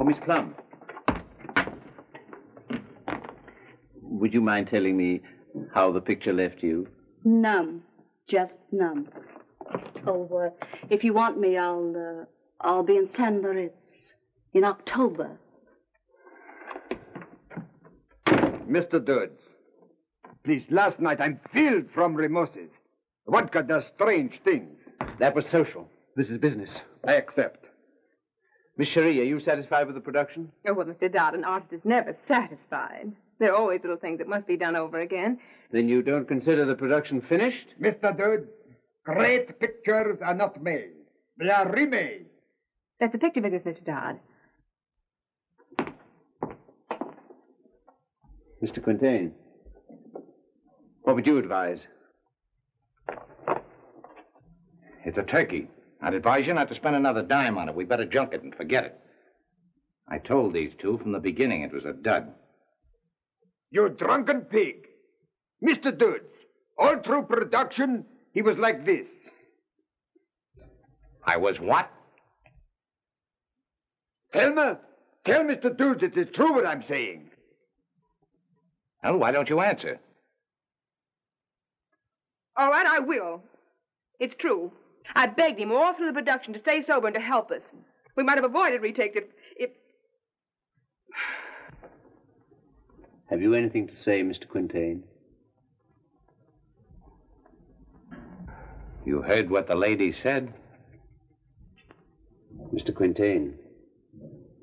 Miss Plum. Would you mind telling me how the picture left you? Numb. Just numb. Oh, if you want me, I'll be in St. Moritz in October. Mr. Dodds, please, last night I'm filled from remorses. Vodka does strange things. That was social. This is business. I accept. Miss Cherie, are you satisfied with the production? Oh, well, Mr. Dodd, an artist is never satisfied. There are always little things that must be done over again. Then you don't consider the production finished? Mr. Dodds, great pictures are not made. They are remade. That's a picture business, Mr. Dodd. Mr. Quintain, what would you advise? It's a turkey. I'd advise you not to spend another dime on it. We better junk it and forget it. I told these two from the beginning it was a dud. You drunken pig. Mr. Dodds, all through production, he was like this. I was what? Tell Mr. Dodds it is true what I'm saying. Well, why don't you answer? All right, I will. It's true. I begged him all through the production to stay sober and to help us. We might have avoided retakes if... Have you anything to say, Mr. Quintain? You heard what the lady said? Mr. Quintain,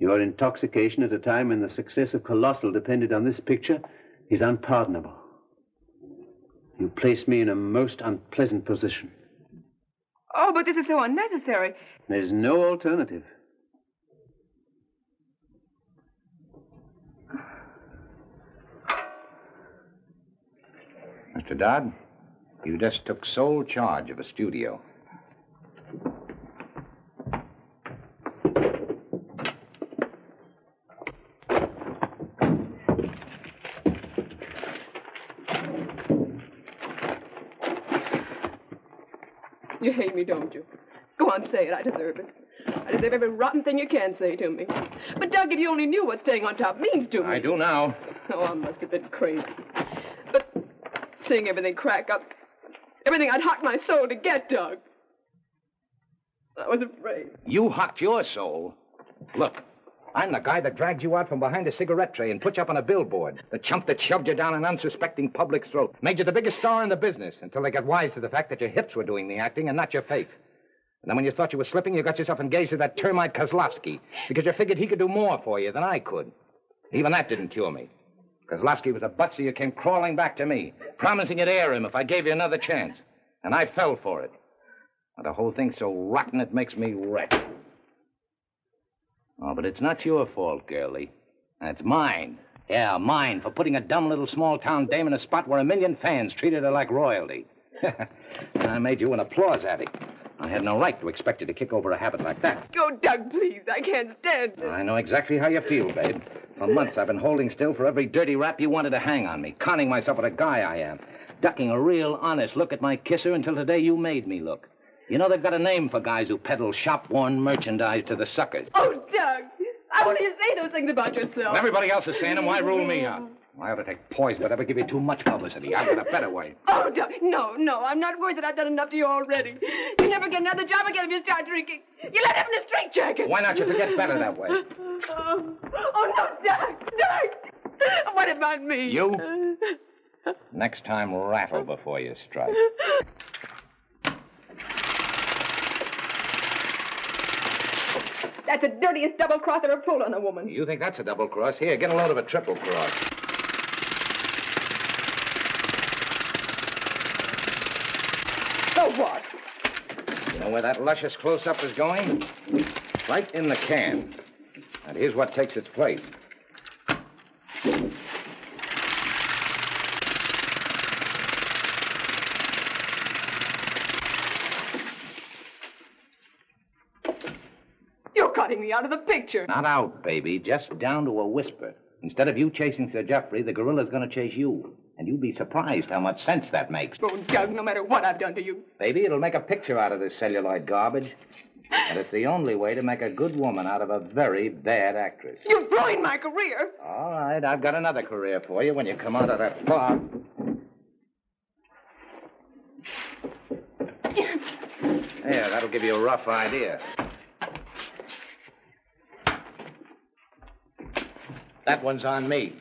your intoxication at a time when the success of Colossal depended on this picture is unpardonable. You place me in a most unpleasant position. Oh, but this is so unnecessary. There's no alternative. Mr. Dodd, you just took sole charge of a studio. You hate me, don't you? Go on, say it. I deserve it. I deserve every rotten thing you can say to me. But, Doug, if you only knew what staying on top means to me. I do now. Oh, I must have been crazy. But seeing everything crack up, everything I'd hocked my soul to get, Doug. I was afraid. You hocked your soul? Look, I'm the guy that dragged you out from behind a cigarette tray and put you up on a billboard. The chump that shoved you down an unsuspecting public's throat. Made you the biggest star in the business until they got wise to the fact that your hips were doing the acting and not your face. And then when you thought you were slipping, you got yourself engaged to that termite Kozlowski because you figured he could do more for you than I could. Even that didn't cure me. Kozlowski was a butt, so you came crawling back to me, promising you'd air him if I gave you another chance. And I fell for it. And the whole thing's so rotten it makes me wretched. Oh, but it's not your fault, girlie. It's mine. Yeah, mine, for putting a dumb little small-town dame in a spot where 1 million fans treated her like royalty. And I made you an applause addict. I had no right to expect you to kick over a habit like that. Oh, Doug, please. I can't stand it. I know exactly how you feel, babe. For months, I've been holding still for every dirty rap you wanted to hang on me, conning myself what a guy I am, ducking a real, honest look at my kisser until today you made me look. You know, they've got a name for guys who peddle shop-worn merchandise to the suckers. Oh, Doug, I want you to say those things about yourself. When everybody else is saying them, why rule me out? I ought to take poison, but ever give you too much publicity. I've got a better way. Oh, Doug, no, I'm not worried that I've done enough to you already. You never get another job again if you start drinking. You let up in a straitjacket. Why not you forget better that way? Oh, no, Doug. What about me? You? Next time, rattle before you strike. That's the dirtiest double cross ever pulled on a woman. You think that's a double cross? Here, get a load of a triple cross. So what? You know where that luscious close-up is going? Right in the can. And here's what takes its place. Cutting me out of the picture. Not out, baby. Just down to a whisper. Instead of you chasing Sir Geoffrey, the gorilla's going to chase you. And you'd be surprised how much sense that makes. Oh, Doug, no matter what I've done to you. Baby, it'll make a picture out of this celluloid garbage. And it's the only way to make a good woman out of a very bad actress. You've ruined my career. All right, I've got another career for you when you come out of that bar. There, that'll give you a rough idea. That one's on me.